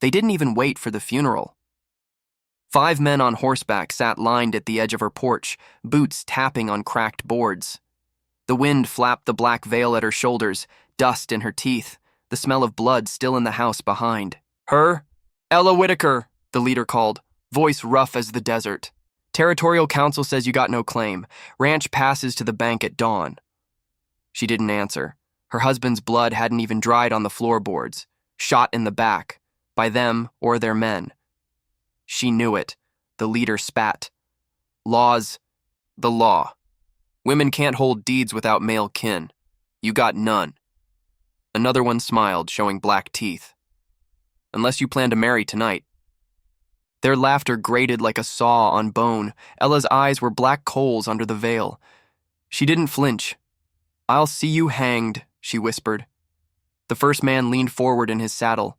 They didn't even wait for the funeral. 5 men on horseback sat lined at the edge of her porch, boots tapping on cracked boards. The wind flapped the black veil at her shoulders, dust in her teeth, the smell of blood still in the house behind. "Her? Ella Whitaker," the leader called, voice rough as the desert. "Territorial Council says you got no claim. Ranch passes to the bank at dawn." She didn't answer. Her husband's blood hadn't even dried on the floorboards, shot in the back, by them or their men. She knew it. The leader spat. "Laws, the law. Women can't hold deeds without male kin. You got none." Another one smiled, showing black teeth. "Unless you plan to marry tonight." Their laughter grated like a saw on bone. Ella's eyes were black coals under the veil. She didn't flinch. "I'll see you hanged," she whispered. The first man leaned forward in his saddle.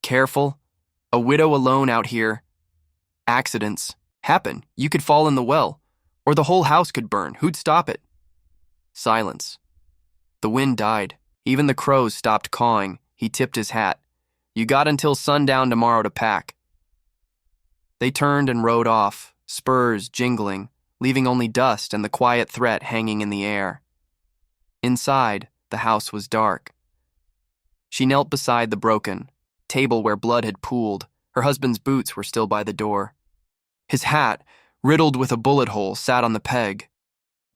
"Careful. A widow alone out here. Accidents happen. You could fall in the well, or the whole house could burn. Who'd stop it?" Silence. The wind died. Even the crows stopped cawing. He tipped his hat. "You got until sundown tomorrow to pack." They turned and rode off, spurs jingling, leaving only dust and the quiet threat hanging in the air. Inside, the house was dark. She knelt beside the broken table where blood had pooled. Her husband's boots were still by the door. His hat, riddled with a bullet hole, sat on the peg.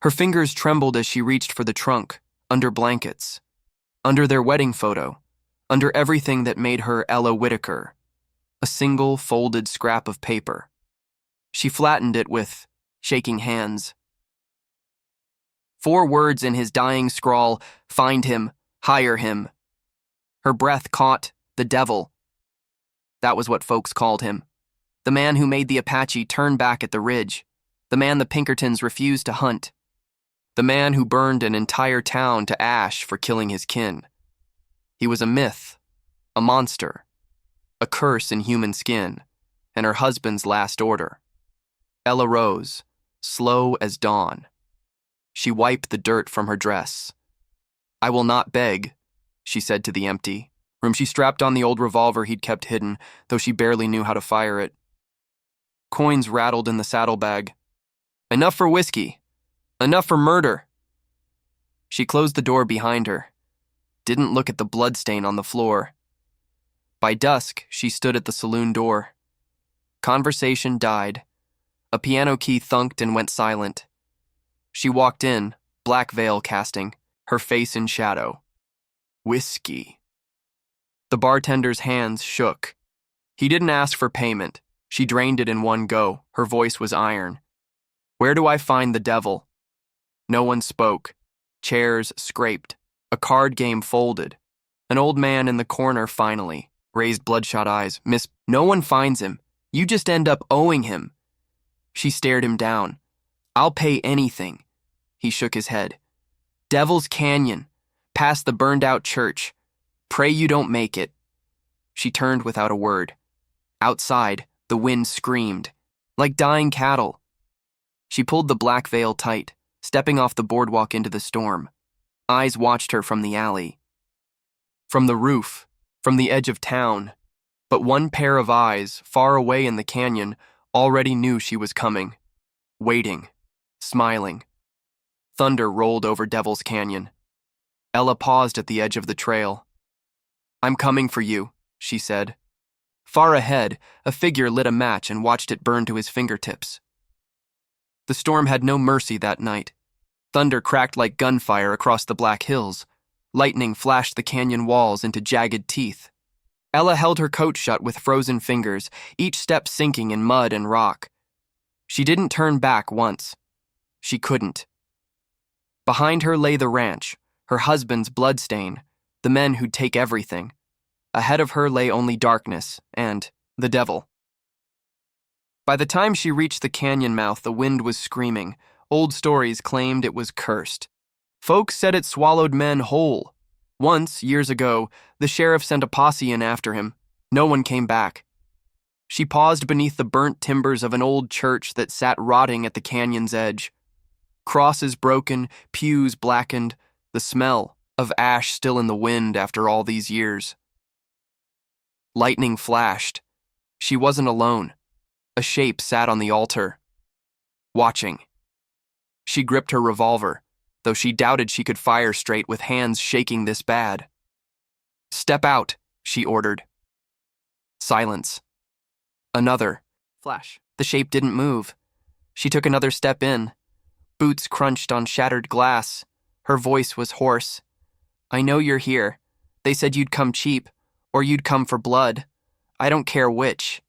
Her fingers trembled as she reached for the trunk, under blankets, under their wedding photo, under everything that made her Ella Whitaker, a single folded scrap of paper. She flattened it with shaking hands. 4 words in his dying scrawl: "Find him, hire him." Her breath caught the devil. That was what folks called him. The man who made the Apache turn back at the ridge. The man the Pinkertons refused to hunt. The man who burned an entire town to ash for killing his kin. He was a myth, a monster, a curse in human skin, and her husband's last order. Ella rose, slow as dawn. She wiped the dirt from her dress. "I will not beg," she said to the empty room. She strapped on the old revolver he'd kept hidden, though she barely knew how to fire it. Coins rattled in the saddlebag. "Enough for whiskey. Enough for murder." She closed the door behind her, didn't look at the bloodstain on the floor. By dusk, she stood at the saloon door. Conversation died. A piano key thunked and went silent. She walked in, black veil casting, her face in shadow. "Whiskey." The bartender's hands shook. He didn't ask for payment. She drained it in one go. Her voice was iron. "Where do I find the devil?" No one spoke. Chairs scraped. A card game folded. An old man in the corner finally raised bloodshot eyes. "Miss, no one finds him. You just end up owing him." She stared him down. "I'll pay anything." He shook his head. "Devil's Canyon, past the burned-out church. Pray you don't make it." She turned without a word. Outside, the wind screamed, like dying cattle. She pulled the black veil tight, stepping off the boardwalk into the storm. Eyes watched her from the alley, from the roof, from the edge of town. But one pair of eyes, far away in the canyon, already knew she was coming, waiting, smiling. Thunder rolled over Devil's Canyon. Ella paused at the edge of the trail. "I'm coming for you," she said. Far ahead, a figure lit a match and watched it burn to his fingertips. The storm had no mercy that night. Thunder cracked like gunfire across the Black Hills. Lightning flashed the canyon walls into jagged teeth. Ella held her coat shut with frozen fingers, each step sinking in mud and rock. She didn't turn back once. She couldn't. Behind her lay the ranch, her husband's bloodstain, the men who'd take everything. Ahead of her lay only darkness and the devil. By the time she reached the canyon mouth, the wind was screaming. Old stories claimed it was cursed. Folks said it swallowed men whole. Once, years ago, the sheriff sent a posse in after him. No one came back. She paused beneath the burnt timbers of an old church that sat rotting at the canyon's edge. Crosses broken, pews blackened, the smell of ash still in the wind after all these years. Lightning flashed. She wasn't alone. A shape sat on the altar, watching. She gripped her revolver, though she doubted she could fire straight with hands shaking this bad. "Step out," she ordered. Silence. Another. Flash. The shape didn't move. She took another step in. Boots crunched on shattered glass. Her voice was hoarse. "I know you're here. They said you'd come cheap, or you'd come for blood. I don't care which."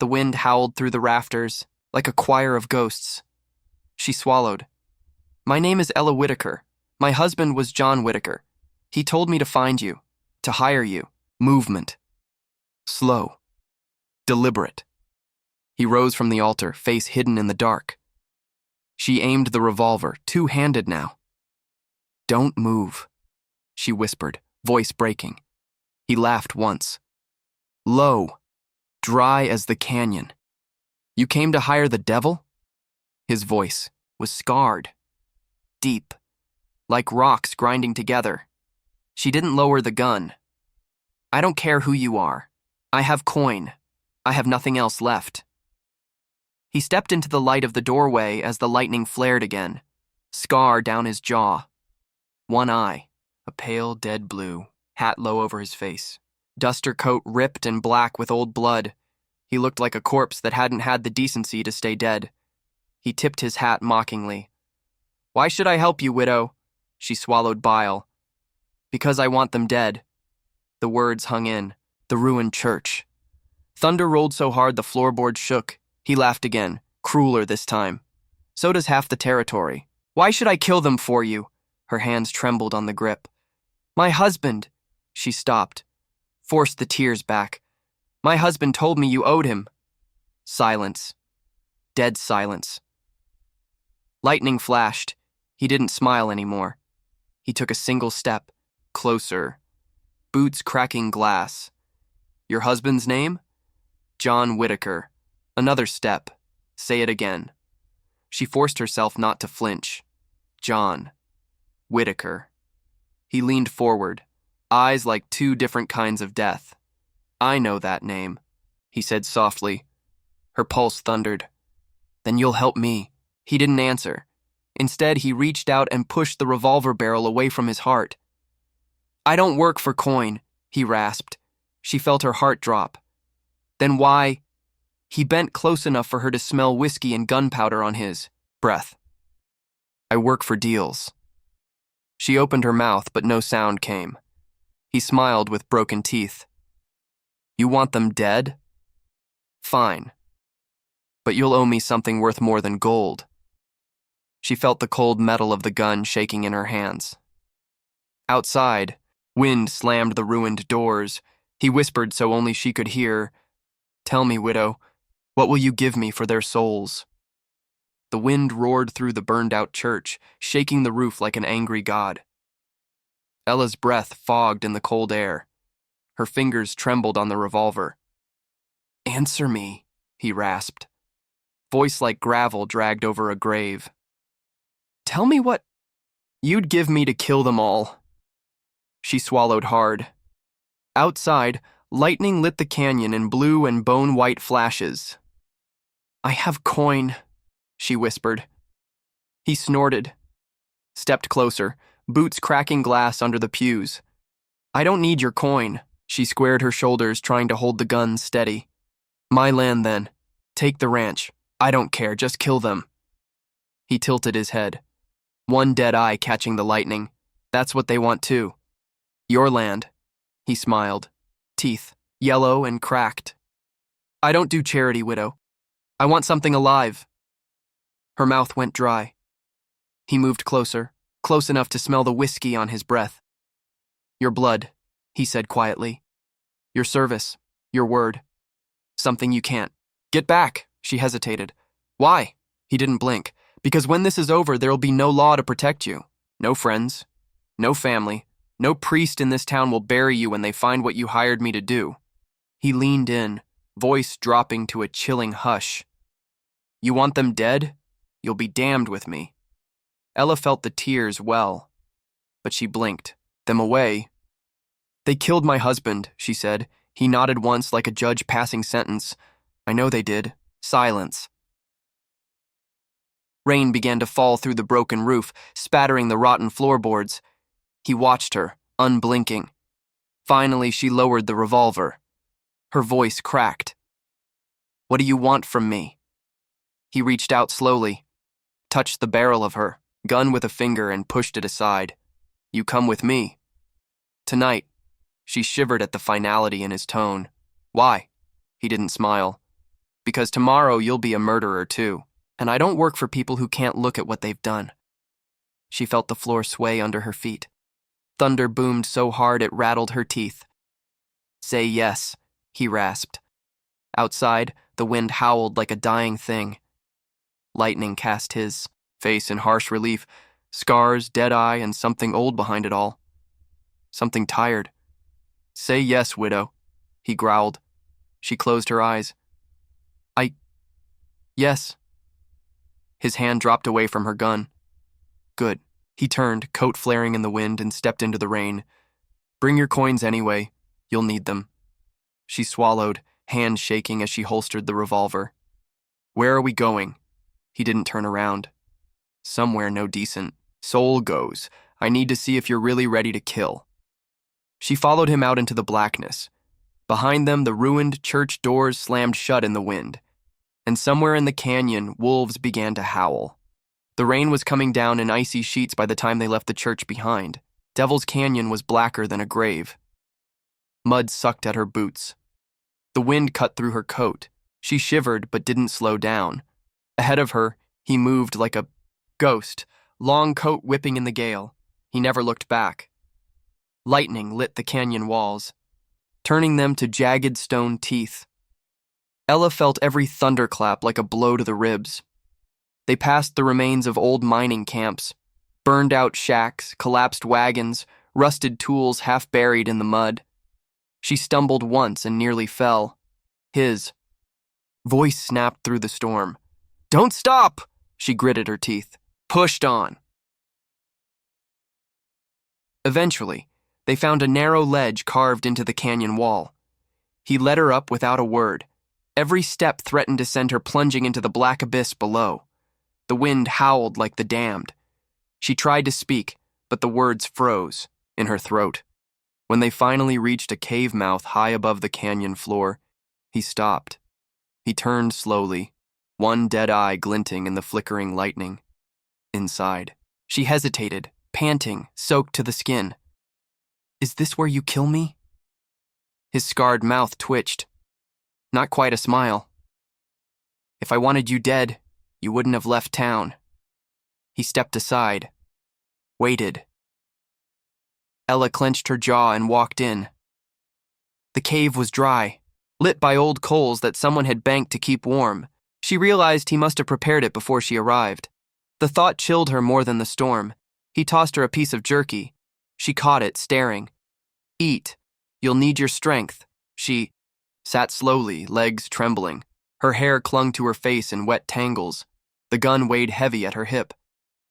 The wind howled through the rafters, like a choir of ghosts. She swallowed. "My name is Ella Whitaker. My husband was John Whitaker. He told me to find you, to hire you." Movement. Slow. Deliberate. He rose from the altar, face hidden in the dark. She aimed the revolver, two-handed now. "Don't move," she whispered, voice breaking. He laughed once. Low, dry as the canyon. "You came to hire the devil?" His voice was scarred, deep, like rocks grinding together. She didn't lower the gun. "I don't care who you are. I have coin. I have nothing else left." He stepped into the light of the doorway as the lightning flared again, scar down his jaw. One eye, a pale dead blue, hat low over his face. Duster coat ripped and black with old blood. He looked like a corpse that hadn't had the decency to stay dead. He tipped his hat mockingly. "Why should I help you, widow?" She swallowed bile. "Because I want them dead." The words hung in. The ruined church. Thunder rolled so hard the floorboards shook. He laughed again, crueler this time. "So does half the territory. Why should I kill them for you?" Her hands trembled on the grip. "My husband." She stopped, forced the tears back. "My husband told me you owed him." Silence. Dead silence. Lightning flashed. He didn't smile anymore. He took a single step, closer. Boots cracking glass. "Your husband's name?" "John Whitaker." Another step. "Say it again." She forced herself not to flinch. "John Whitaker." He leaned forward, eyes like two different kinds of death. "I know that name," he said softly. Her pulse thundered. "Then you'll help me." He didn't answer. Instead, he reached out and pushed the revolver barrel away from his heart. "I don't work for coin," he rasped. She felt her heart drop. "Then why?" He bent close enough for her to smell whiskey and gunpowder on his breath. "I work for deals." She opened her mouth, but no sound came. He smiled with broken teeth. "You want them dead? Fine. But you'll owe me something worth more than gold." She felt the cold metal of the gun shaking in her hands. Outside, wind slammed the ruined doors. He whispered so only she could hear, "Tell me, widow, what will you give me for their souls?" The wind roared through the burned-out church, shaking the roof like an angry god. Ella's breath fogged in the cold air. Her fingers trembled on the revolver. "Answer me," he rasped. Voice like gravel dragged over a grave. "Tell me what you'd give me to kill them all." She swallowed hard. Outside, lightning lit the canyon in blue and bone-white flashes. "I have coin," she whispered. He snorted, stepped closer, boots cracking glass under the pews. "I don't need your coin." She squared her shoulders, trying to hold the gun steady. "My land, then. Take the ranch. I don't care, just kill them." He tilted his head, one dead eye catching the lightning. "That's what they want too. Your land." He smiled, teeth yellow and cracked. "I don't do charity, widow. I want something alive." Her mouth went dry. He moved closer, close enough to smell the whiskey on his breath. "Your blood," he said quietly. "Your service, your word. Something you can't." "Get back," she hesitated. "Why?" He didn't blink. "Because when this is over, there'll be no law to protect you. No friends, no family. No priest in this town will bury you when they find what you hired me to do." He leaned in, voice dropping to a chilling hush. "You want them dead? You'll be damned with me." Ella felt the tears well, but she blinked them away. "They killed my husband," she said. He nodded once like a judge passing sentence. I know they did. Silence. Rain began to fall through the broken roof, spattering the rotten floorboards. He watched her, unblinking. Finally, she lowered the revolver. Her voice cracked. What do you want from me? He reached out slowly, touched the barrel of her gun with a finger and pushed it aside. You come with me. Tonight. She shivered at the finality in his tone. Why? He didn't smile. Because tomorrow you'll be a murderer too, and I don't work for people who can't look at what they've done. She felt the floor sway under her feet. Thunder boomed so hard it rattled her teeth. Say yes, he rasped. Outside, the wind howled like a dying thing. Lightning cast his face in harsh relief, scars, dead eye, and something old behind it all. Something tired. Say yes, widow, he growled. She closed her eyes. Yes. His hand dropped away from her gun. Good. He turned, coat flaring in the wind, and stepped into the rain. Bring your coins anyway. You'll need them. She swallowed, hand shaking as she holstered the revolver. Where are we going? He didn't turn around. Somewhere no decent soul goes. I need to see if you're really ready to kill. She followed him out into the blackness. Behind them, the ruined church doors slammed shut in the wind. And somewhere in the canyon, wolves began to howl. The rain was coming down in icy sheets by the time they left the church behind. Devil's Canyon was blacker than a grave. Mud sucked at her boots. The wind cut through her coat. She shivered but didn't slow down. Ahead of her, he moved like a ghost, long coat whipping in the gale. He never looked back. Lightning lit the canyon walls, turning them to jagged stone teeth. Ella felt every thunderclap like a blow to the ribs. They passed the remains of old mining camps, burned-out shacks, collapsed wagons, rusted tools half buried in the mud. She stumbled once and nearly fell. His voice snapped through the storm. Don't stop! She gritted her teeth, pushed on. Eventually, they found a narrow ledge carved into the canyon wall. He led her up without a word. Every step threatened to send her plunging into the black abyss below. The wind howled like the damned. She tried to speak, but the words froze in her throat. When they finally reached a cave mouth high above the canyon floor, he stopped. He turned slowly, one dead eye glinting in the flickering lightning. Inside, she hesitated, panting, soaked to the skin. Is this where you kill me? His scarred mouth twitched. Not quite a smile. If I wanted you dead, you wouldn't have left town. He stepped aside, waited. Ella clenched her jaw and walked in. The cave was dry, lit by old coals that someone had banked to keep warm. She realized he must have prepared it before she arrived. The thought chilled her more than the storm. He tossed her a piece of jerky. She caught it, staring. Eat. You'll need your strength. She sat slowly, legs trembling. Her hair clung to her face in wet tangles. The gun weighed heavy at her hip.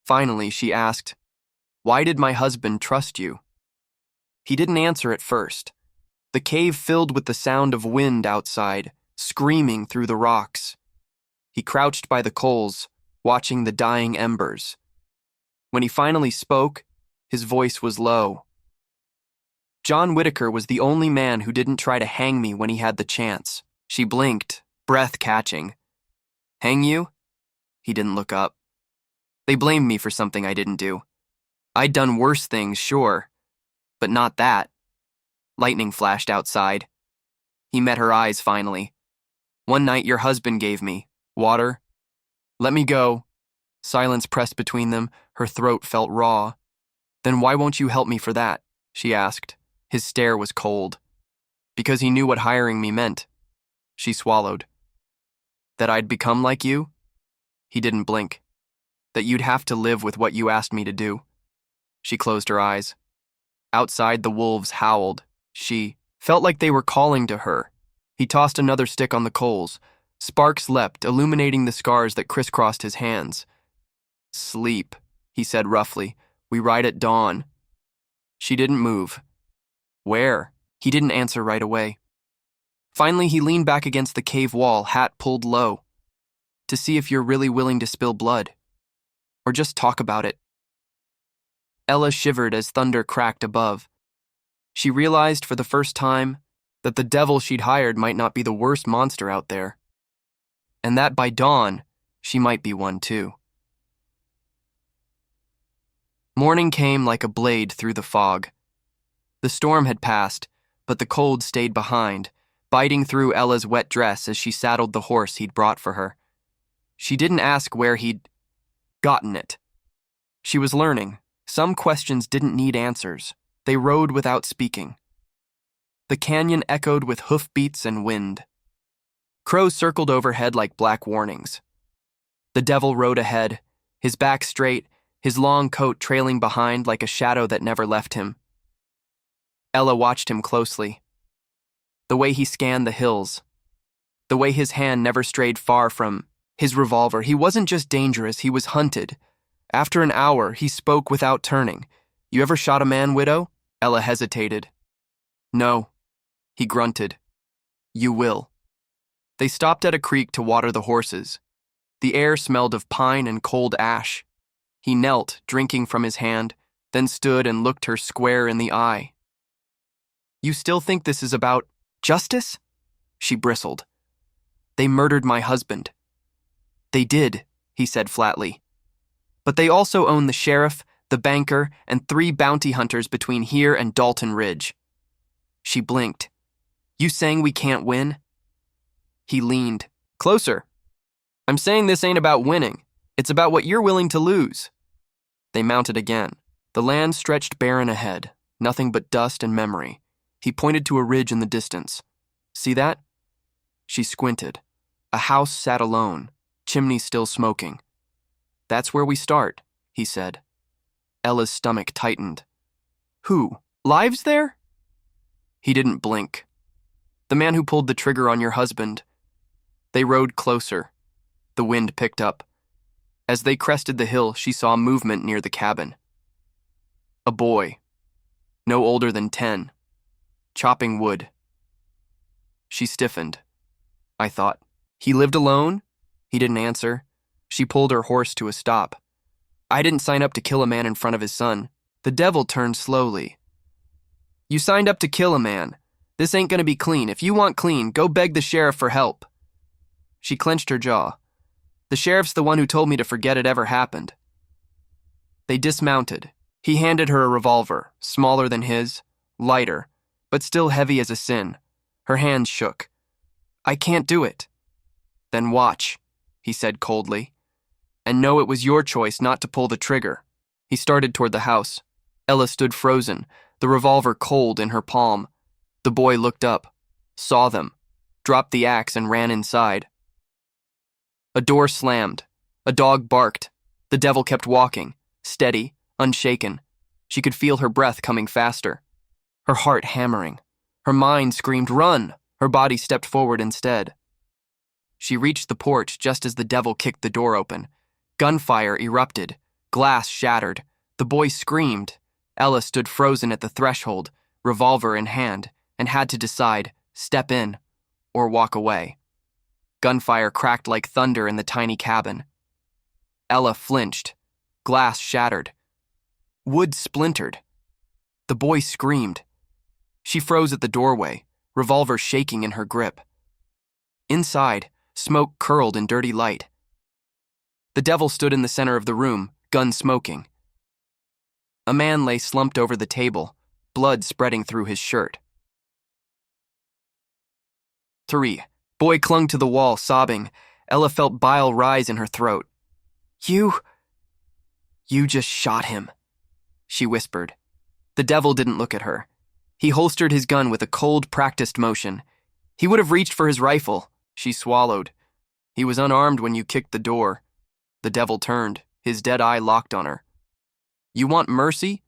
Finally, she asked, Why did my husband trust you? He didn't answer at first. The cave filled with the sound of wind outside, screaming through the rocks. He crouched by the coals, watching the dying embers. When he finally spoke, his voice was low. John Whitaker was the only man who didn't try to hang me when he had the chance. She blinked, breath catching. Hang you? He didn't look up. They blamed me for something I didn't do. I'd done worse things, sure, but not that. Lightning flashed outside. He met her eyes finally. One night your husband gave me water. Let me go. Silence pressed between them. Her throat felt raw. Then why won't you help me for that? She asked. His stare was cold. Because he knew what hiring me meant. She swallowed. That I'd become like you? He didn't blink. That you'd have to live with what you asked me to do. She closed her eyes. Outside, the wolves howled. She felt like they were calling to her. He tossed another stick on the coals. Sparks leapt, illuminating the scars that crisscrossed his hands. Sleep, he said roughly. We ride at dawn. She didn't move. Where? He didn't answer right away. Finally, he leaned back against the cave wall, hat pulled low, to see if you're really willing to spill blood. Or just talk about it. Ella shivered as thunder cracked above. She realized for the first time that the devil she'd hired might not be the worst monster out there, and that by dawn, she might be one too. Morning came like a blade through the fog. The storm had passed, but the cold stayed behind, biting through Ella's wet dress as she saddled the horse he'd brought for her. She didn't ask where he'd gotten it. She was learning. Some questions didn't need answers. They rode without speaking. The canyon echoed with hoofbeats and wind. Crows circled overhead like black warnings. The devil rode ahead, his back straight, his long coat trailing behind like a shadow that never left him. Ella watched him closely. The way he scanned the hills. The way his hand never strayed far from his revolver. He wasn't just dangerous, he was hunted. After an hour, he spoke without turning. "You ever shot a man, widow?" Ella hesitated. "No," he grunted. "You will." They stopped at a creek to water the horses. The air smelled of pine and cold ash. He knelt, drinking from his hand, then stood and looked her square in the eye. "You still think this is about justice?" She bristled. "They murdered my husband." "They did," he said flatly. "But they also own the sheriff, the banker, and 3 bounty hunters between here and Dalton Ridge." She blinked. "You saying we can't win?" He leaned. "Closer. I'm saying this ain't about winning. It's about what you're willing to lose." They mounted again. The land stretched barren ahead, nothing but dust and memory. He pointed to a ridge in the distance. "See that?" She squinted. A house sat alone, chimney still smoking. "That's where we start," he said. Ella's stomach tightened. "Who? Lives there?" He didn't blink. "The man who pulled the trigger on your husband." They rode closer. The wind picked up. As they crested the hill, she saw movement near the cabin. A boy, no older than 10, chopping wood. She stiffened. I thought, "He lived alone?" He didn't answer. She pulled her horse to a stop. "I didn't sign up to kill a man in front of his son." The devil turned slowly. "You signed up to kill a man. This ain't gonna be clean. If you want clean, go beg the sheriff for help." She clenched her jaw. "The sheriff's the one who told me to forget it ever happened." They dismounted. He handed her a revolver, smaller than his, lighter, but still heavy as a sin. Her hands shook. "I can't do it." "Then watch," he said coldly. "And know it was your choice not to pull the trigger." He started toward the house. Ella stood frozen, the revolver cold in her palm. The boy looked up, saw them, dropped the axe and ran inside. A door slammed. A dog barked. The devil kept walking, steady, unshaken. She could feel her breath coming faster. Her heart hammering. Her mind screamed, "Run!" Her body stepped forward instead. She reached the porch just as the devil kicked the door open. Gunfire erupted. Glass shattered. The boy screamed. Ella stood frozen at the threshold, revolver in hand, and had to decide, step in or walk away. Gunfire cracked like thunder in the tiny cabin. Ella flinched. Glass shattered. Wood splintered. The boy screamed. She froze at the doorway, revolver shaking in her grip. Inside, smoke curled in dirty light. The devil stood in the center of the room, gun smoking. A man lay slumped over the table, blood spreading through his shirt. 3. Boy clung to the wall, sobbing. Ella felt bile rise in her throat. You just shot him," she whispered. The devil didn't look at her. He holstered his gun with a cold, practiced motion. He would have reached for his rifle. She swallowed. "He was unarmed when you kicked the door." The devil turned, his dead eye locked on her. "You want mercy?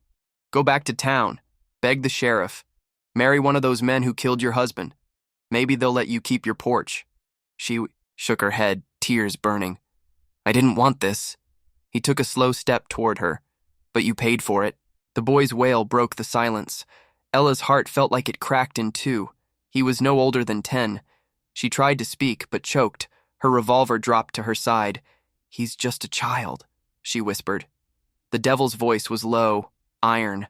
Go back to town. Beg the sheriff. Marry one of those men who killed your husband. Maybe they'll let you keep your porch." She shook her head, tears burning. "I didn't want this." He took a slow step toward her. "But you paid for it." The boy's wail broke the silence. Ella's heart felt like it cracked in two. He was no older than 10. She tried to speak, but choked. Her revolver dropped to her side. "He's just a child," she whispered. The devil's voice was low, iron.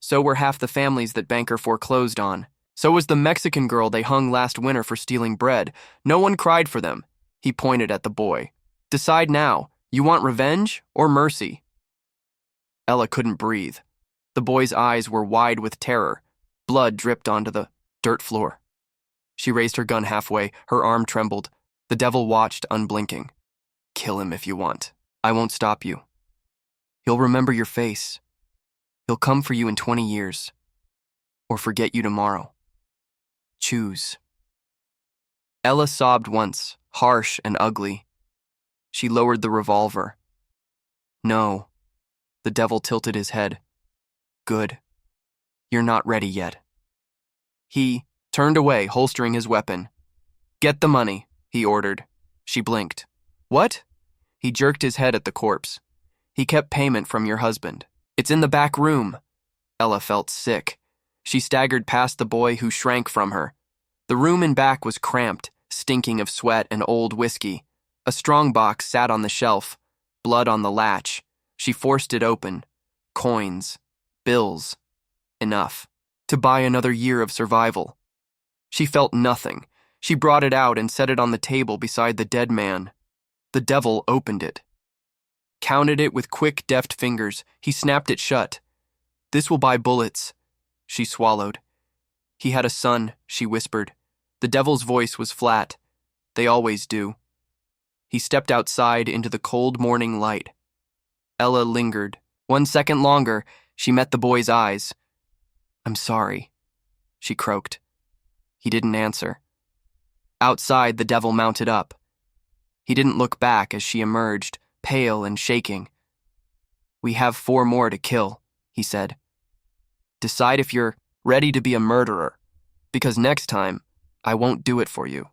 So were half the families that Banker foreclosed on. So was the Mexican girl they hung last winter for stealing bread. No one cried for them. He pointed at the boy. "Decide now. You want revenge or mercy?" Ella couldn't breathe. The boy's eyes were wide with terror. Blood dripped onto the dirt floor. She raised her gun halfway. Her arm trembled. The devil watched, unblinking. "Kill him if you want. I won't stop you. He'll remember your face. He'll come for you in 20 years. Or forget you tomorrow. Choose." Ella sobbed once, harsh and ugly. She lowered the revolver. "No." The devil tilted his head. "Good. You're not ready yet." He turned away, holstering his weapon. "Get the money," he ordered. She blinked. "What?" He jerked his head at the corpse. "He kept payment from your husband. It's in the back room." Ella felt sick. She staggered past the boy, who shrank from her. The room in back was cramped, stinking of sweat and old whiskey. A strong box sat on the shelf, blood on the latch. She forced it open. Coins. Bills. Enough to buy another year of survival. She felt nothing. She brought it out and set it on the table beside the dead man. The devil opened it. Counted it with quick, deft fingers. He snapped it shut. "This will buy bullets." She swallowed. "He had a son," she whispered. The devil's voice was flat. They always do. He stepped outside into the cold morning light. Ella lingered. 1 second longer, she met the boy's eyes. "I'm sorry," she croaked. He didn't answer. Outside, the devil mounted up. He didn't look back as she emerged, pale and shaking. "We have 4 more to kill," he said. "Decide if you're ready to be a murderer, because next time, I won't do it for you."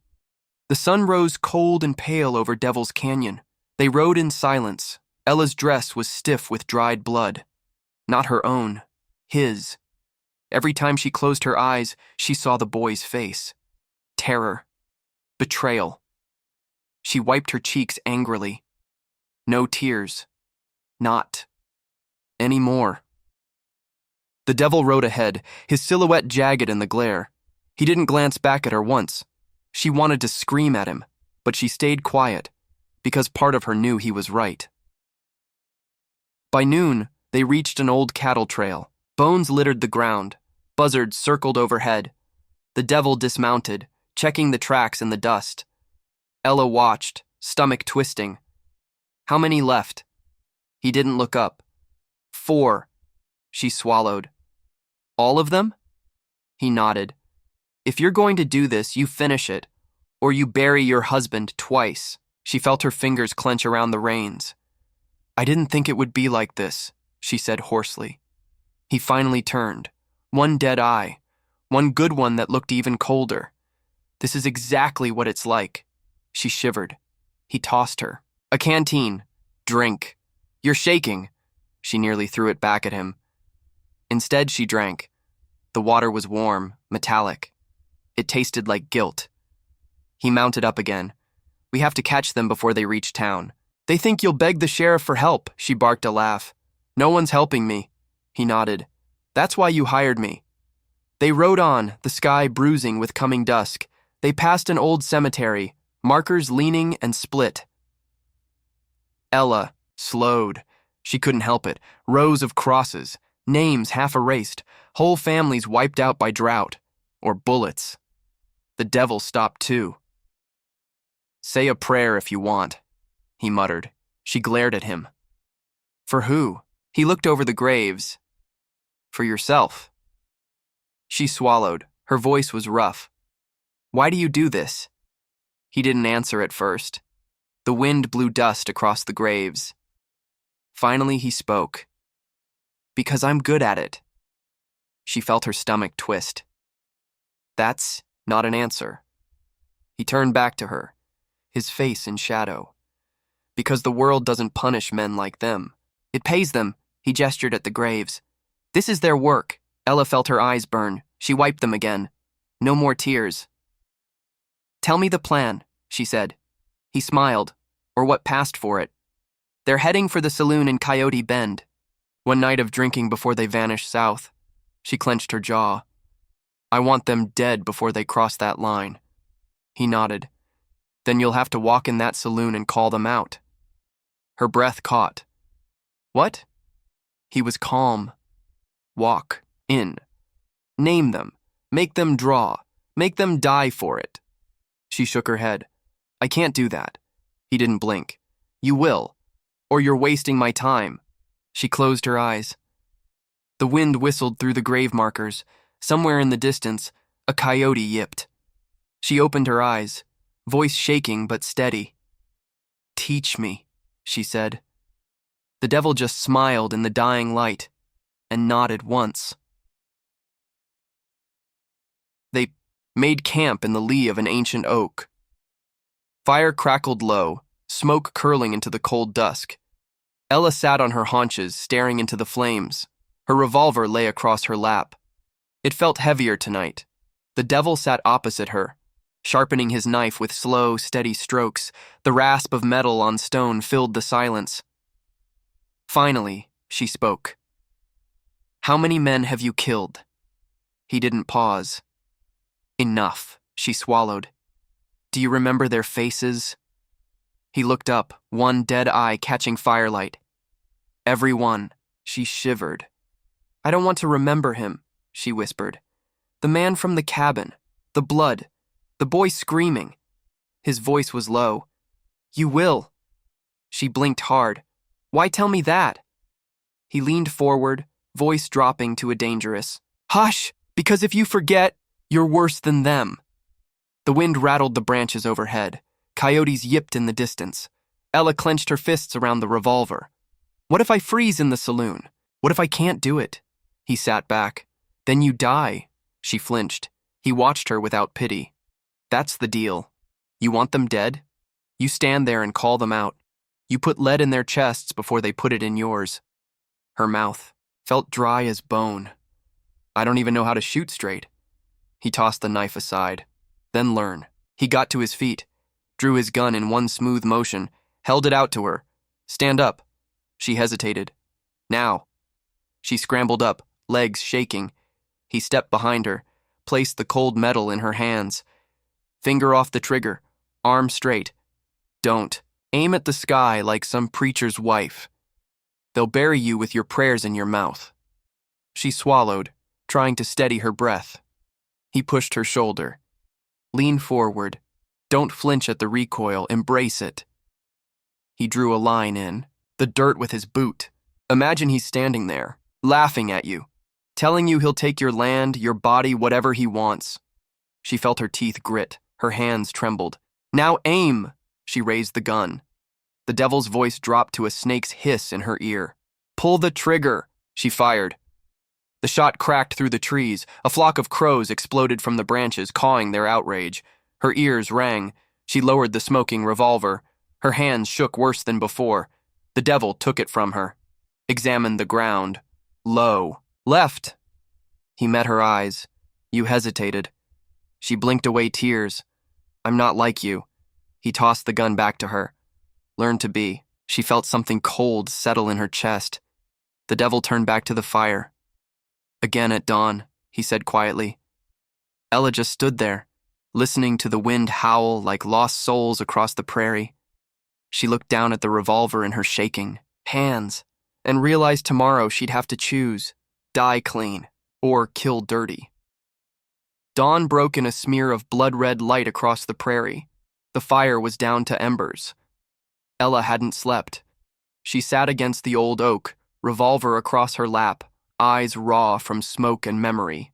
The sun rose cold and pale over Devil's Canyon. They rode in silence. Ella's dress was stiff with dried blood. Not her own, his. Every time she closed her eyes, she saw the boy's face. Terror. Betrayal. She wiped her cheeks angrily. No tears. Not anymore. The devil rode ahead, his silhouette jagged in the glare. He didn't glance back at her once. She wanted to scream at him, but she stayed quiet, because part of her knew he was right. By noon, they reached an old cattle trail. Bones littered the ground. Buzzards circled overhead. The devil dismounted, checking the tracks in the dust. Ella watched, stomach twisting. "How many left?" He didn't look up. 4. She swallowed. "All of them?" He nodded. "If you're going to do this, you finish it, or you bury your husband twice." She felt her fingers clench around the reins. "I didn't think it would be like this," she said hoarsely. He finally turned. One dead eye. One good one that looked even colder. "This is exactly what it's like." She shivered. He tossed her. "A canteen. Drink." "You're shaking." She nearly threw it back at him. Instead, she drank. The water was warm, metallic. It tasted like guilt. He mounted up again. "We have to catch them before they reach town." "They think you'll beg the sheriff for help," she barked a laugh. "No one's helping me." He nodded. "That's why you hired me." They rode on, the sky bruising with coming dusk. They passed an old cemetery, markers leaning and split. Ella slowed. She couldn't help it. Rows of crosses, names half erased, whole families wiped out by drought or bullets. The devil stopped too. "Say a prayer if you want," he muttered. She glared at him. "For who?" He looked over the graves. "For yourself." She swallowed. Her voice was rough. "Why do you do this?" He didn't answer at first. The wind blew dust across the graves. Finally, he spoke. "Because I'm good at it." She felt her stomach twist. "That's not an answer." He turned back to her, his face in shadow. "Because the world doesn't punish men like them. It pays them." He gestured at the graves. "This is their work." Ella felt her eyes burn. She wiped them again. No more tears. Tell me the plan, she said. He smiled, or what passed for it. They're heading for the saloon in Coyote Bend. One night of drinking before they vanish south. She clenched her jaw. I want them dead before they cross that line. He nodded. Then you'll have to walk in that saloon and call them out. Her breath caught. What? He was calm. Walk in. Name them. Make them draw. Make them die for it. She shook her head. I can't do that. He didn't blink. You will, or you're wasting my time. She closed her eyes. The wind whistled through the grave markers. Somewhere in the distance, a coyote yipped. She opened her eyes, voice shaking but steady. Teach me, she said. The devil just smiled in the dying light and nodded once. They made camp in the lee of an ancient oak. Fire crackled low, smoke curling into the cold dusk. Ella sat on her haunches, staring into the flames. Her revolver lay across her lap. It felt heavier tonight. The devil sat opposite her, sharpening his knife with slow, steady strokes. The rasp of metal on stone filled the silence. Finally, she spoke. How many men have you killed? He didn't pause. Enough, she swallowed. Do you remember their faces? He looked up, one dead eye catching firelight. Every one, she shivered. I don't want to remember him, she whispered. The man from the cabin, the blood, the boy screaming. His voice was low. You will. She blinked hard. Why tell me that? He leaned forward, voice dropping to a dangerous. Hush, because if you forget, you're worse than them. The wind rattled the branches overhead. Coyotes yipped in the distance. Ella clenched her fists around the revolver. What if I freeze in the saloon? What if I can't do it? He sat back. Then you die. She flinched. He watched her without pity. That's the deal. You want them dead? You stand there and call them out. You put lead in their chests before they put it in yours. Her mouth felt dry as bone. I don't even know how to shoot straight. He tossed the knife aside. Then learn. He got to his feet, drew his gun in one smooth motion, held it out to her. Stand up. She hesitated. Now. She scrambled up, legs shaking. He stepped behind her, placed the cold metal in her hands. Finger off the trigger, arm straight. Don't. Aim at the sky like some preacher's wife. They'll bury you with your prayers in your mouth. She swallowed, trying to steady her breath. He pushed her shoulder. Lean forward. Don't flinch at the recoil, embrace it. He drew a line in, the dirt with his boot. Imagine he's standing there, laughing at you, telling you he'll take your land, your body, whatever he wants. She felt her teeth grit, her hands trembled. Now aim! She raised the gun. The devil's voice dropped to a snake's hiss in her ear. Pull the trigger! She fired. The shot cracked through the trees. A flock of crows exploded from the branches, cawing their outrage. Her ears rang. She lowered the smoking revolver. Her hands shook worse than before. The devil took it from her. Examined the ground. Low. Left. He met her eyes. You hesitated. She blinked away tears. I'm not like you. He tossed the gun back to her. Learn to be. She felt something cold settle in her chest. The devil turned back to the fire. Again at dawn, he said quietly. Ella just stood there, listening to the wind howl like lost souls across the prairie. She looked down at the revolver in her shaking hands and realized tomorrow she'd have to choose, die clean or kill dirty. Dawn broke in a smear of blood-red light across the prairie. The fire was down to embers. Ella hadn't slept. She sat against the old oak, revolver across her lap, eyes raw from smoke and memory.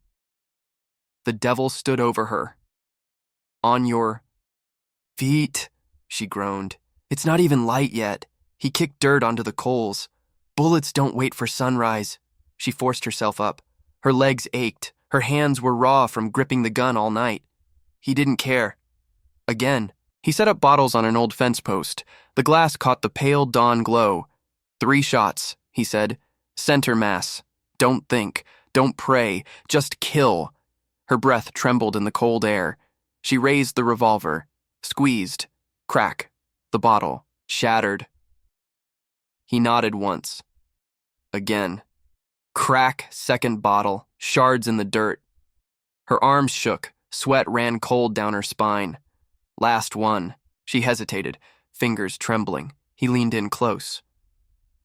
The devil stood over her. On your feet, she groaned. It's not even light yet. He kicked dirt onto the coals. Bullets don't wait for sunrise. She forced herself up. Her legs ached. Her hands were raw from gripping the gun all night. He didn't care. Again, he set up bottles on an old fence post. The glass caught the pale dawn glow. 3 shots, he said. Center mass. Don't think. Don't pray. Just kill. Her breath trembled in the cold air. She raised the revolver, squeezed, crack, the bottle, shattered. He nodded once. Again. Crack, second bottle, shards in the dirt. Her arms shook, sweat ran cold down her spine. Last one. She hesitated, fingers trembling. He leaned in close.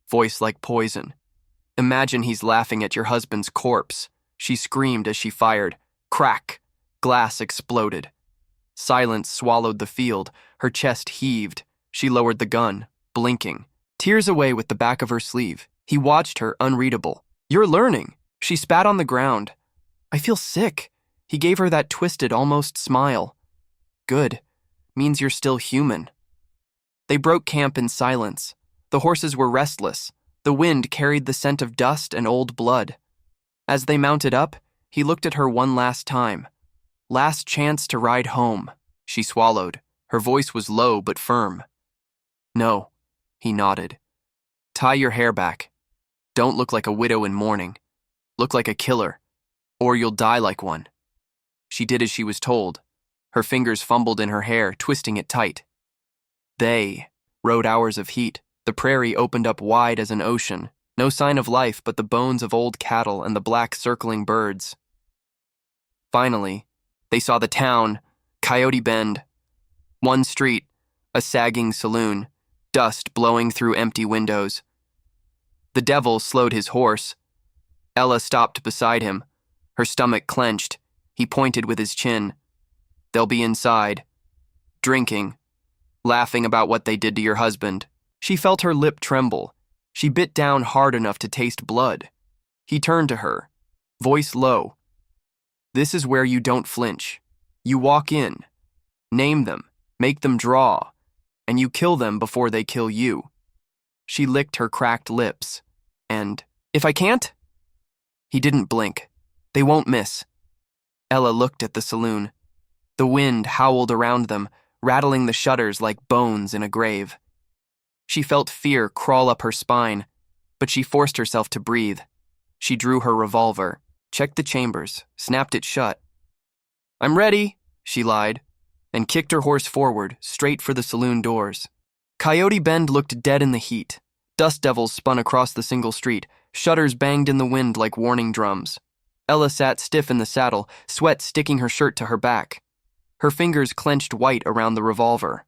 Voice like poison. Imagine he's laughing at your husband's corpse. She screamed as she fired. Crack! Glass exploded. Silence swallowed the field. Her chest heaved. She lowered the gun, blinking. Tears away with the back of her sleeve. He watched her, unreadable. You're learning. She spat on the ground. I feel sick. He gave her that twisted, almost smile. Good. Means you're still human. They broke camp in silence. The horses were restless. The wind carried the scent of dust and old blood. As they mounted up, he looked at her one last time. Last chance to ride home. She swallowed. Her voice was low but firm. No, he nodded. Tie your hair back. Don't look like a widow in mourning. Look like a killer, or you'll die like one. She did as she was told. Her fingers fumbled in her hair, twisting it tight. They rode hours of heat. The prairie opened up wide as an ocean. No sign of life but the bones of old cattle and the black circling birds. Finally, they saw the town, Coyote Bend. One street, a sagging saloon, dust blowing through empty windows. The devil slowed his horse. Ella stopped beside him. Her stomach clenched. He pointed with his chin. They'll be inside, drinking, laughing about what they did to your husband. She felt her lip tremble. She bit down hard enough to taste blood. He turned to her, voice low. This is where you don't flinch. You walk in, name them, make them draw, and you kill them before they kill you. She licked her cracked lips, and, if I can't? He didn't blink. They won't miss. Ella looked at the saloon. The wind howled around them, rattling the shutters like bones in a grave. She felt fear crawl up her spine, but she forced herself to breathe. She drew her revolver, checked the chambers, snapped it shut. I'm ready, she lied, and kicked her horse forward, straight for the saloon doors. Coyote Bend looked dead in the heat. Dust devils spun across the single street. Shutters banged in the wind like warning drums. Ella sat stiff in the saddle, sweat sticking her shirt to her back. Her fingers clenched white around the revolver.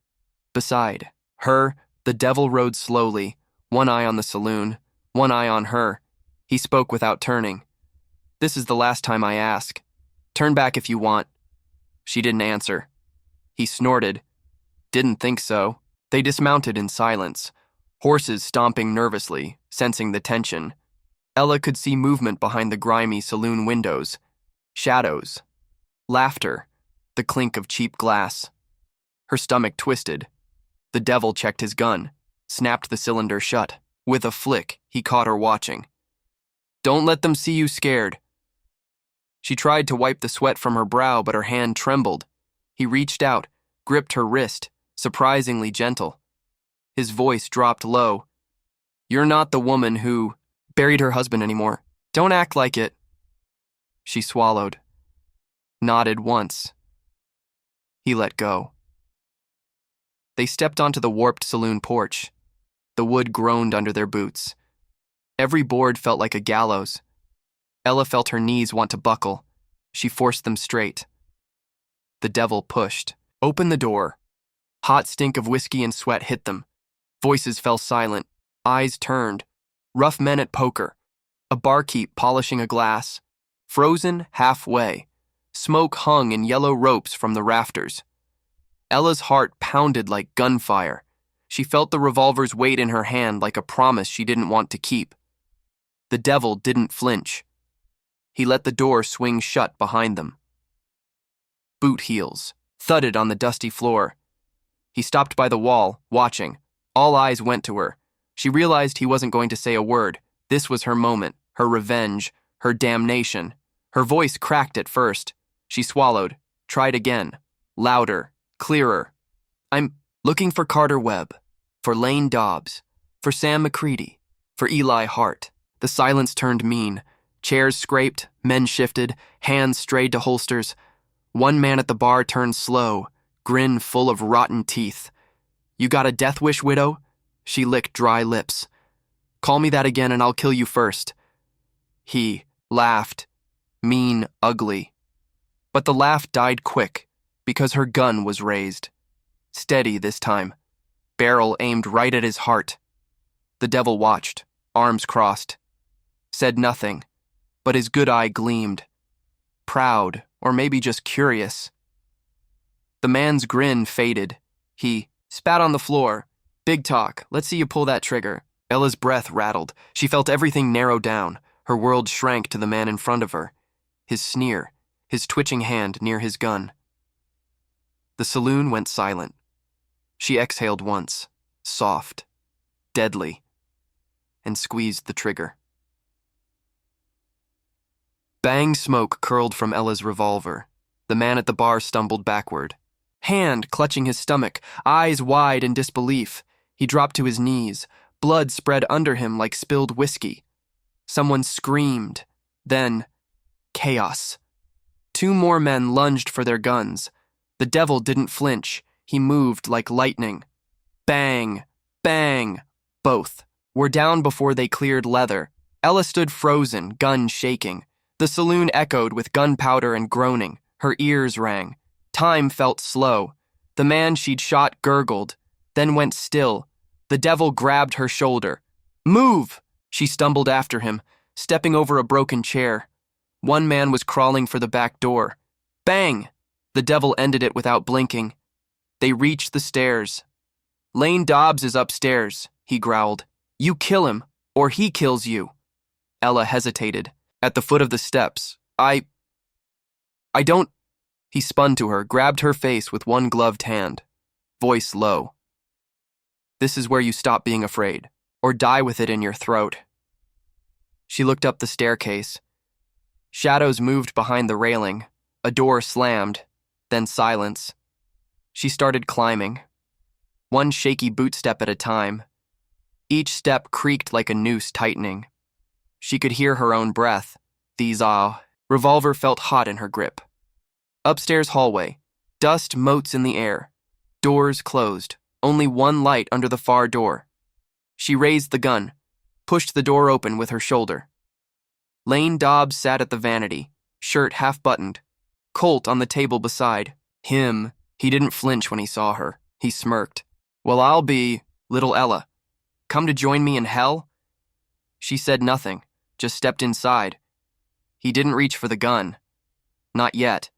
Beside her, the devil rode slowly, one eye on the saloon, one eye on her. He spoke without turning. This is the last time I ask. Turn back if you want. She didn't answer. He snorted. Didn't think so. They dismounted in silence, horses stomping nervously, sensing the tension. Ella could see movement behind the grimy saloon windows. Shadows. Laughter. The clink of cheap glass. Her stomach twisted. The devil checked his gun, snapped the cylinder shut. With a flick, he caught her watching. Don't let them see you scared. She tried to wipe the sweat from her brow, but her hand trembled. He reached out, gripped her wrist, surprisingly gentle. His voice dropped low. You're not the woman who buried her husband anymore. Don't act like it. She swallowed, nodded once. He let go. They stepped onto the warped saloon porch. The wood groaned under their boots. Every board felt like a gallows. Ella felt her knees want to buckle. She forced them straight. The devil pushed. Open the door. Hot stink of whiskey and sweat hit them. Voices fell silent. Eyes turned. Rough men at poker. A barkeep polishing a glass. Frozen halfway. Smoke hung in yellow ropes from the rafters. Ella's heart pounded like gunfire. She felt the revolver's weight in her hand like a promise she didn't want to keep. The devil didn't flinch. He let the door swing shut behind them. Boot heels thudded on the dusty floor. He stopped by the wall, watching. All eyes went to her. She realized he wasn't going to say a word. This was her moment, her revenge, her damnation. Her voice cracked at first. She swallowed, tried again, louder, clearer. I'm looking for Carter Webb, for Lane Dobbs, for Sam McCready, for Eli Hart. The silence turned mean. Chairs scraped, men shifted, hands strayed to holsters. One man at the bar turned slow, grin full of rotten teeth. "You got a death wish, widow?" She licked dry lips. "Call me that again and I'll kill you first." He laughed, mean, ugly. But the laugh died quick, because her gun was raised. Steady this time, barrel aimed right at his heart. The devil watched, arms crossed. Said nothing, but his good eye gleamed. Proud, or maybe just curious. The man's grin faded. He spat on the floor. "Big talk, let's see you pull that trigger." Ella's breath rattled. She felt everything narrow down. Her world shrank to the man in front of her. His sneer, his twitching hand near his gun. The saloon went silent. She exhaled once, soft, deadly, and squeezed the trigger. Bang smoke curled from Ella's revolver. The man at the bar stumbled backward. Hand clutching his stomach, eyes wide in disbelief. He dropped to his knees. Blood spread under him like spilled whiskey. Someone screamed. Then, chaos. Two more men lunged for their guns. The devil didn't flinch. He moved like lightning. Bang, bang. Both were down before they cleared leather. Ella stood frozen, gun shaking. The saloon echoed with gunpowder and groaning. Her ears rang. Time felt slow. The man she'd shot gurgled, then went still. The devil grabbed her shoulder. "Move!" She stumbled after him, stepping over a broken chair. One man was crawling for the back door. Bang! The devil ended it without blinking. They reached the stairs. "Lane Dobbs is upstairs," he growled. "You kill him, or he kills you." Ella hesitated. At the foot of the steps. I don't... He spun to her, grabbed her face with one gloved hand. Voice low. "This is where you stop being afraid, or die with it in your throat." She looked up the staircase. Shadows moved behind the railing. A door slammed, then silence. She started climbing. One shaky bootstep at a time. Each step creaked like a noose tightening. She could hear her own breath. Revolver felt hot in her grip. Upstairs hallway. Dust motes in the air. Doors closed. Only one light under the far door. She raised the gun, pushed the door open with her shoulder. Lane Dobbs sat at the vanity, shirt half-buttoned. Colt on the table beside. Him. He didn't flinch when he saw her. He smirked. "Well, I'll be... little Ella. Come to join me in hell?" She said nothing, just stepped inside. He didn't reach for the gun. Not yet.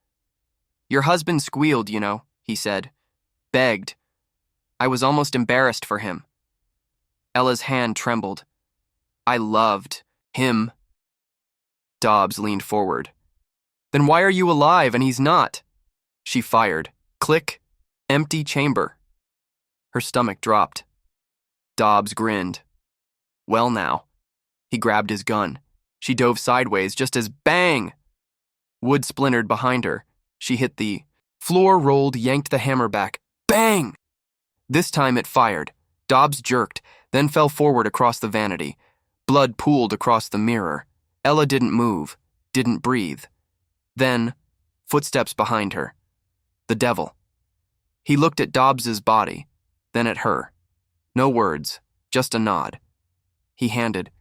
"Your husband squealed, you know," he said. Begged. I was almost embarrassed for him. Ella's hand trembled. "I loved him." Dobbs leaned forward. "Then why are you alive and he's not?" She fired. Click. Empty chamber. Her stomach dropped. Dobbs grinned. "Well now." He grabbed his gun. She dove sideways just as bang! Wood splintered behind her. She hit the floor, rolled, yanked the hammer back. Bang! This time it fired. Dobbs jerked, then fell forward across the vanity. Blood pooled across the mirror. Ella didn't move, didn't breathe. Then, footsteps behind her. The devil. He looked at Dobbs's body, then at her. No words, just a nod. He handed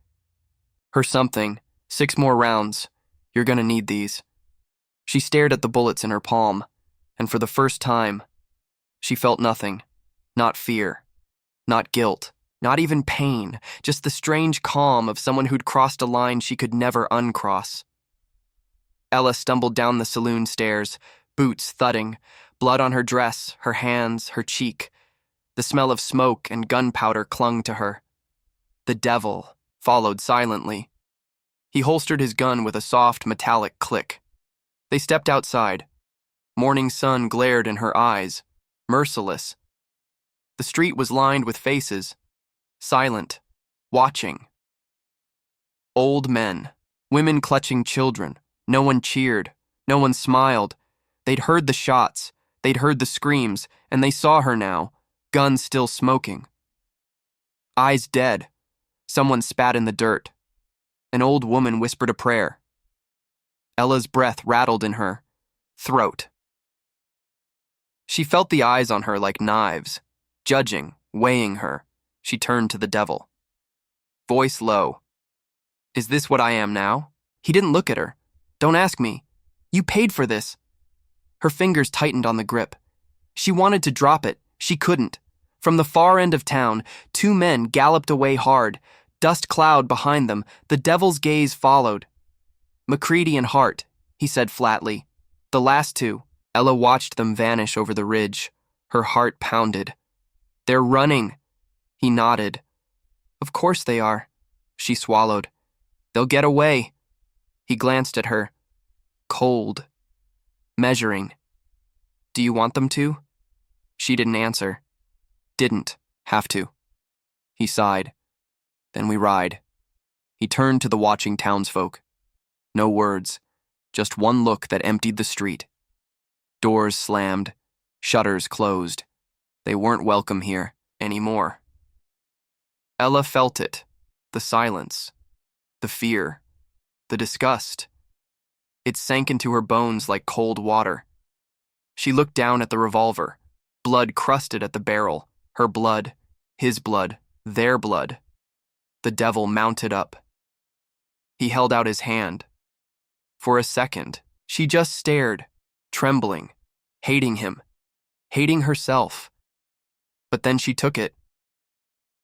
her something. 6 more rounds. You're gonna need these. She stared at the bullets in her palm, and for the first time, she felt nothing. Not fear, not guilt, not even pain, just the strange calm of someone who'd crossed a line she could never uncross. Ella stumbled down the saloon stairs, boots thudding, blood on her dress, her hands, her cheek. The smell of smoke and gunpowder clung to her. The devil followed silently. He holstered his gun with a soft, metallic click. They stepped outside. Morning sun glared in her eyes, merciless. The street was lined with faces, silent, watching. Old men, women clutching children. No one cheered, no one smiled. They'd heard the shots, they'd heard the screams, and they saw her now, gun still smoking. Eyes dead. Someone spat in the dirt. An old woman whispered a prayer. Ella's breath rattled in her throat. She felt the eyes on her like knives, judging, weighing her. She turned to the devil. Voice low. Is this what I am now? He didn't look at her. Don't ask me. You paid for this. Her fingers tightened on the grip. She wanted to drop it. She couldn't. From the far end of town, two men galloped away hard. Dust cloud behind them. The devil's gaze followed. McCready and Hart, he said flatly. The last two. Ella watched them vanish over the ridge. Her heart pounded. They're running. He nodded. Of course they are. She swallowed. They'll get away. He glanced at her. Cold. Measuring. Do you want them to? She didn't answer. Didn't have to. He sighed. Then we ride. He turned to the watching townsfolk. No words, just one look that emptied the street. Doors slammed, shutters closed. They weren't welcome here anymore. Ella felt it, the silence, the fear, the disgust. It sank into her bones like cold water. She looked down at the revolver, blood crusted at the barrel, her blood, his blood, their blood. The devil mounted up. He held out his hand. For a second, she just stared, trembling, hating him, hating herself. But then she took it.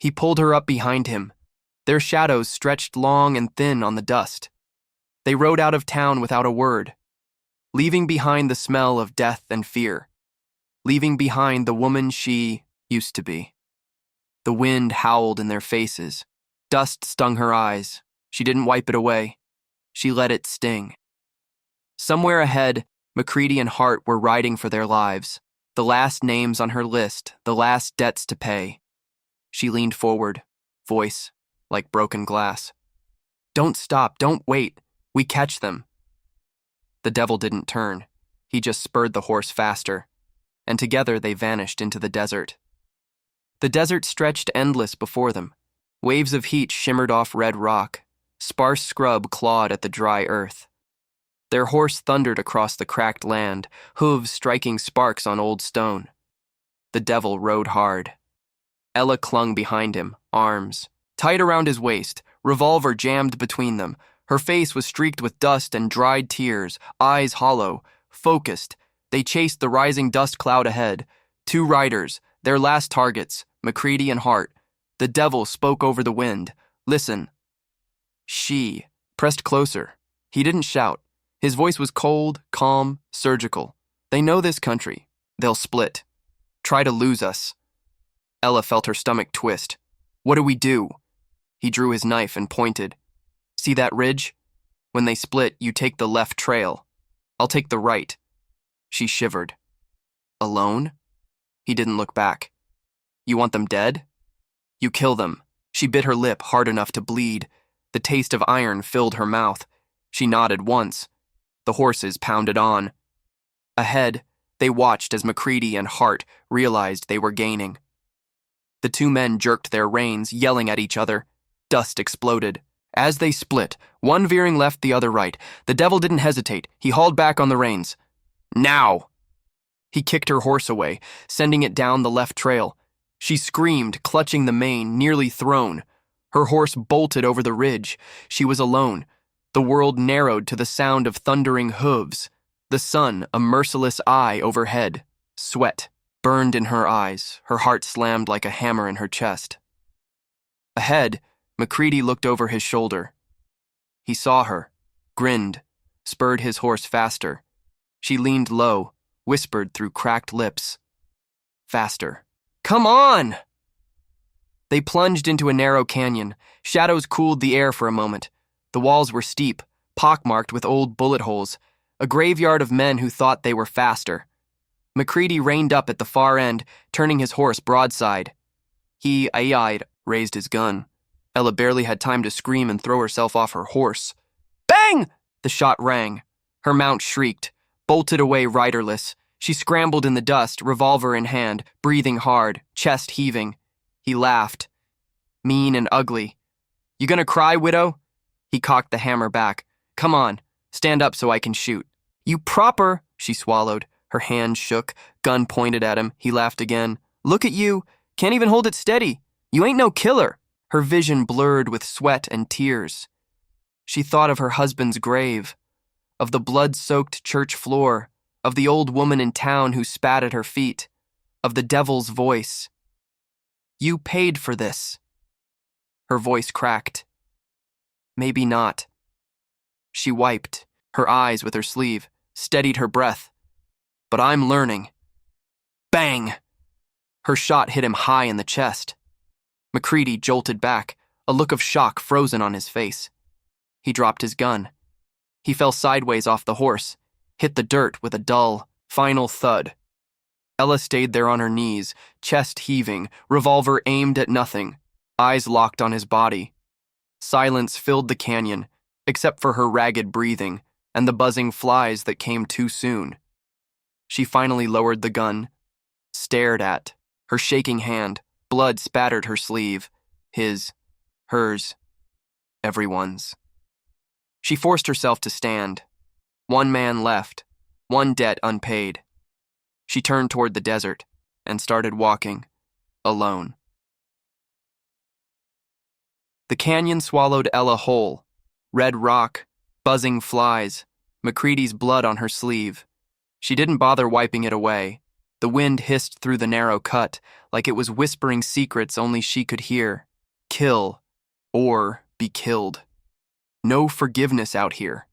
He pulled her up behind him. Their shadows stretched long and thin on the dust. They rode out of town without a word, leaving behind the smell of death and fear, leaving behind the woman she used to be. The wind howled in their faces. Dust stung her eyes. She didn't wipe it away. She let it sting. Somewhere ahead, McCready and Hart were riding for their lives, the last names on her list, the last debts to pay. She leaned forward, voice like broken glass. Don't stop, don't wait. We catch them. The devil didn't turn. He just spurred the horse faster, and together they vanished into the desert. The desert stretched endless before them. Waves of heat shimmered off red rock. Sparse scrub clawed at the dry earth. Their horse thundered across the cracked land, hooves striking sparks on old stone. The devil rode hard. Ella clung behind him, arms tight around his waist, revolver jammed between them. Her face was streaked with dust and dried tears, eyes hollow, focused. They chased the rising dust cloud ahead. Two riders, their last targets, McCready and Hart. The devil spoke over the wind. Listen. She pressed closer. He didn't shout. His voice was cold, calm, surgical. They know this country. They'll split. Try to lose us. Ella felt her stomach twist. What do we do? He drew his knife and pointed. See that ridge? When they split, you take the left trail. I'll take the right. She shivered. Alone? He didn't look back. You want them dead? You kill them. She bit her lip hard enough to bleed. The taste of iron filled her mouth. She nodded once. The horses pounded on. Ahead, they watched as McCready and Hart realized they were gaining. The two men jerked their reins, yelling at each other. Dust exploded. As they split, one veering left, the other right, the devil didn't hesitate. He hauled back on the reins. Now! He kicked her horse away, sending it down the left trail. She screamed, clutching the mane, nearly thrown. Her horse bolted over the ridge. She was alone. The world narrowed to the sound of thundering hooves. The sun, a merciless eye overhead. Sweat burned in her eyes. Her heart slammed like a hammer in her chest. Ahead, McCready looked over his shoulder. He saw her, grinned, spurred his horse faster. She leaned low, whispered through cracked lips. Faster. Come on! They plunged into a narrow canyon. Shadows cooled the air for a moment. The walls were steep, pockmarked with old bullet holes, a graveyard of men who thought they were faster. McCready reined up at the far end, turning his horse broadside. He, eyed, raised his gun. Ella barely had time to scream and throw herself off her horse. Bang! The shot rang. Her mount shrieked, bolted away riderless. She scrambled in the dust, revolver in hand, breathing hard, chest heaving. He laughed. Mean and ugly. You gonna cry, widow? He cocked the hammer back. Come on, stand up so I can shoot. You proper, she swallowed. Her hand shook, gun pointed at him. He laughed again. Look at you, can't even hold it steady. You ain't no killer. Her vision blurred with sweat and tears. She thought of her husband's grave, of the blood-soaked church floor, of the old woman in town who spat at her feet, of the devil's voice. You paid for this. Her voice cracked. Maybe not. She wiped her eyes with her sleeve, steadied her breath. But I'm learning. Bang! Her shot hit him high in the chest. McCready jolted back, a look of shock frozen on his face. He dropped his gun. He fell sideways off the horse, hit the dirt with a dull, final thud. Ella stayed there on her knees, chest heaving, revolver aimed at nothing, eyes locked on his body. Silence filled the canyon, except for her ragged breathing and the buzzing flies that came too soon. She finally lowered the gun, stared at, her shaking hand, blood spattered her sleeve, his, hers, everyone's. She forced herself to stand. One man left, one debt unpaid. She turned toward the desert and started walking, alone. The canyon swallowed Ella whole. Red rock, buzzing flies, McCready's blood on her sleeve. She didn't bother wiping it away. The wind hissed through the narrow cut like it was whispering secrets only she could hear. Kill, or be killed. No forgiveness out here.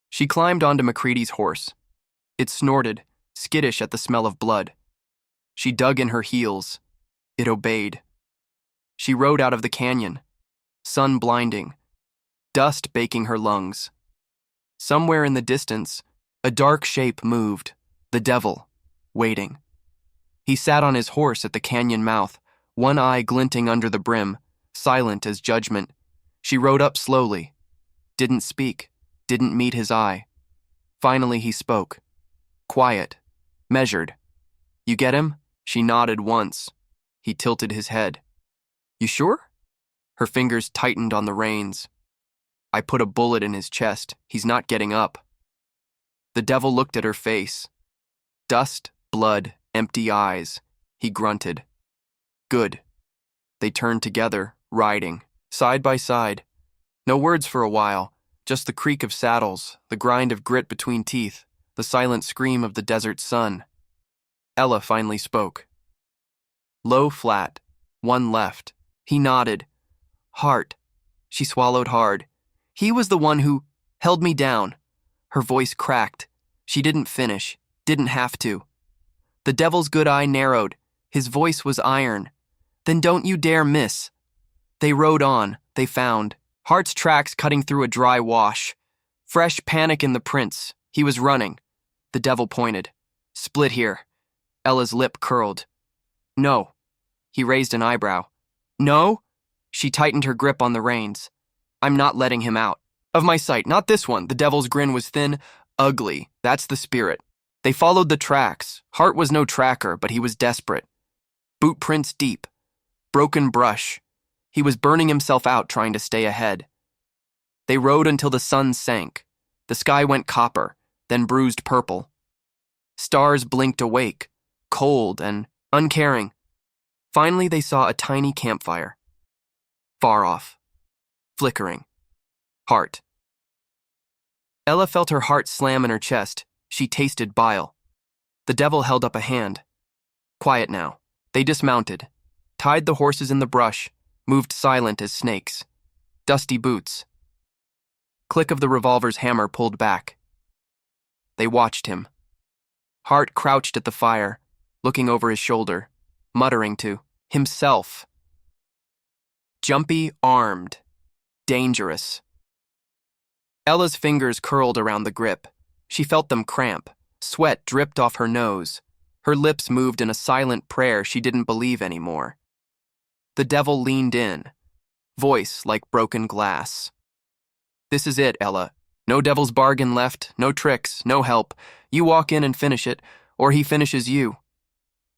She climbed onto McCready's horse. It snorted, skittish at the smell of blood. She dug in her heels. It obeyed. She rode out of the canyon, sun blinding, dust baking her lungs. Somewhere in the distance, a dark shape moved, the devil, waiting. He sat on his horse at the canyon mouth, one eye glinting under the brim, silent as judgment. She rode up slowly, didn't speak, didn't meet his eye. Finally he spoke. Quiet, measured. You get him? She nodded once. He tilted his head. You sure? Her fingers tightened on the reins. I put a bullet in his chest. He's not getting up. The devil looked at her face. Dust, blood, empty eyes. He grunted. Good. They turned together, riding, side by side. No words for a while, just the creak of saddles, the grind of grit between teeth, the silent scream of the desert sun. Ella finally spoke. Low, flat, one left. He nodded. Heart. She swallowed hard. He was the one who held me down. Her voice cracked. She didn't finish, didn't have to. The devil's good eye narrowed. His voice was iron. Then don't you dare miss. They rode on, they found. Heart's tracks cutting through a dry wash. Fresh panic in the prints. He was running. The devil pointed. Split here. Ella's lip curled. No. He raised an eyebrow. No? She tightened her grip on the reins. I'm not letting him out. Of my sight, not this one. The devil's grin was thin, ugly. That's the spirit. They followed the tracks. Hart was no tracker, but he was desperate. Boot prints deep. Broken brush. He was burning himself out trying to stay ahead. They rode until the sun sank. The sky went copper, then bruised purple. Stars blinked awake, cold and uncaring. Finally, they saw a tiny campfire. Far off. Flickering. Heart. Ella felt her heart slam in her chest. She tasted bile. The devil held up a hand. Quiet now. They dismounted, tied the horses in the brush, moved silent as snakes. Dusty boots. Click of the revolver's hammer pulled back. They watched him. Hart crouched at the fire, looking over his shoulder, muttering to himself. Jumpy, armed. Dangerous. Ella's fingers curled around the grip. She felt them cramp. Sweat dripped off her nose. Her lips moved in a silent prayer she didn't believe anymore. The devil leaned in, voice like broken glass. This is it, Ella. No devil's bargain left, no tricks, no help. You walk in and finish it, or he finishes you.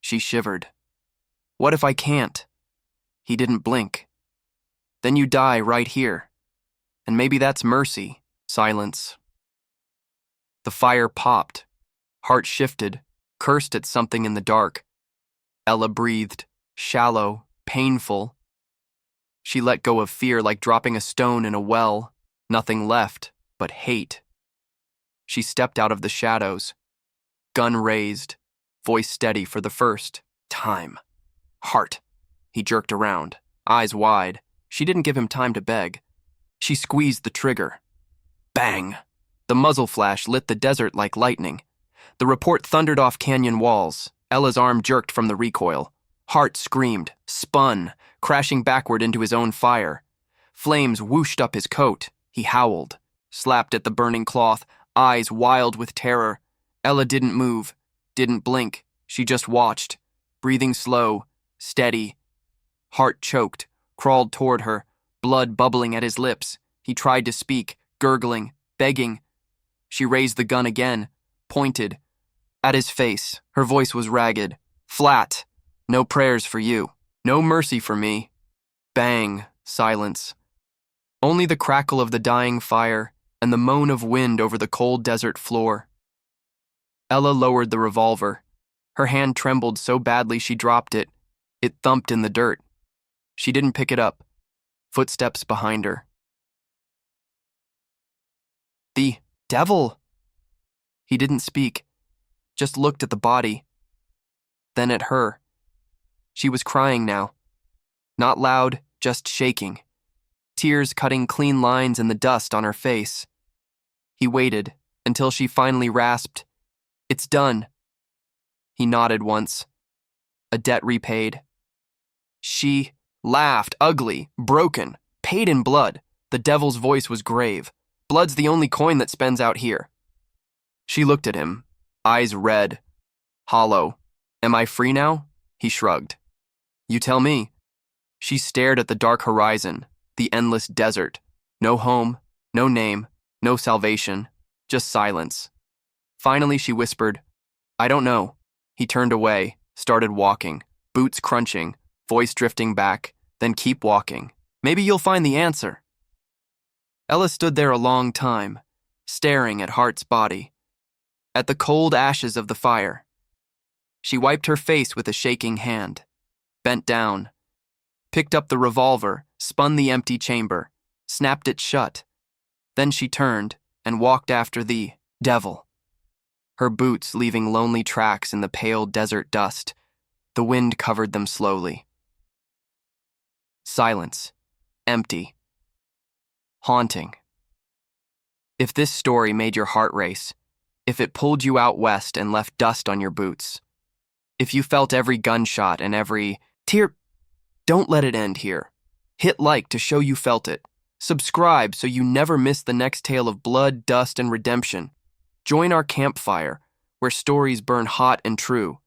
She shivered. What if I can't? He didn't blink. Then you die right here. And maybe that's mercy. Silence. The fire popped. Hart shifted, cursed at something in the dark. Ella breathed, shallow, painful. She let go of fear like dropping a stone in a well. Nothing left but hate. She stepped out of the shadows. Gun raised, voice steady for the first time. Hart. He jerked around, eyes wide. She didn't give him time to beg. She squeezed the trigger. Bang! The muzzle flash lit the desert like lightning. The report thundered off canyon walls. Ella's arm jerked from the recoil. Hart screamed, spun, crashing backward into his own fire. Flames whooshed up his coat. He howled, slapped at the burning cloth, eyes wild with terror. Ella didn't move, didn't blink. She just watched, breathing slow, steady. Hart choked, crawled toward her, blood bubbling at his lips. He tried to speak, gurgling, begging. She raised the gun again, pointed. At his face, her voice was ragged, flat. No prayers for you. No mercy for me. Bang, silence. Only the crackle of the dying fire and the moan of wind over the cold desert floor. Ella lowered the revolver. Her hand trembled so badly she dropped it. It thumped in the dirt. She didn't pick it up. Footsteps behind her. The devil! He didn't speak, just looked at the body, then at her. She was crying now. Not loud, just shaking. Tears cutting clean lines in the dust on her face. He waited until she finally rasped, "It's done." He nodded once. A debt repaid. She laughed, ugly, broken, paid in blood. The devil's voice was grave. Blood's the only coin that spends out here. She looked at him, eyes red, hollow. Am I free now? He shrugged. You tell me. She stared at the dark horizon, the endless desert. No home, no name, no salvation, just silence. Finally, she whispered, I don't know. He turned away, started walking, boots crunching, voice drifting back, then keep walking. Maybe you'll find the answer. Ella stood there a long time, staring at Hart's body, at the cold ashes of the fire. She wiped her face with a shaking hand, bent down, picked up the revolver, spun the empty chamber, snapped it shut. Then she turned and walked after the devil. Her boots leaving lonely tracks in the pale desert dust. The wind covered them slowly. Silence. Empty. Haunting. If this story made your heart race, if it pulled you out west and left dust on your boots, if you felt every gunshot and every tear, don't let it end here. Hit like to show you felt it. Subscribe so you never miss the next tale of blood, dust, and redemption. Join our campfire, where stories burn hot and true.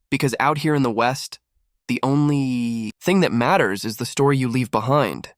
Because out here in the West, the only thing that matters is the story you leave behind.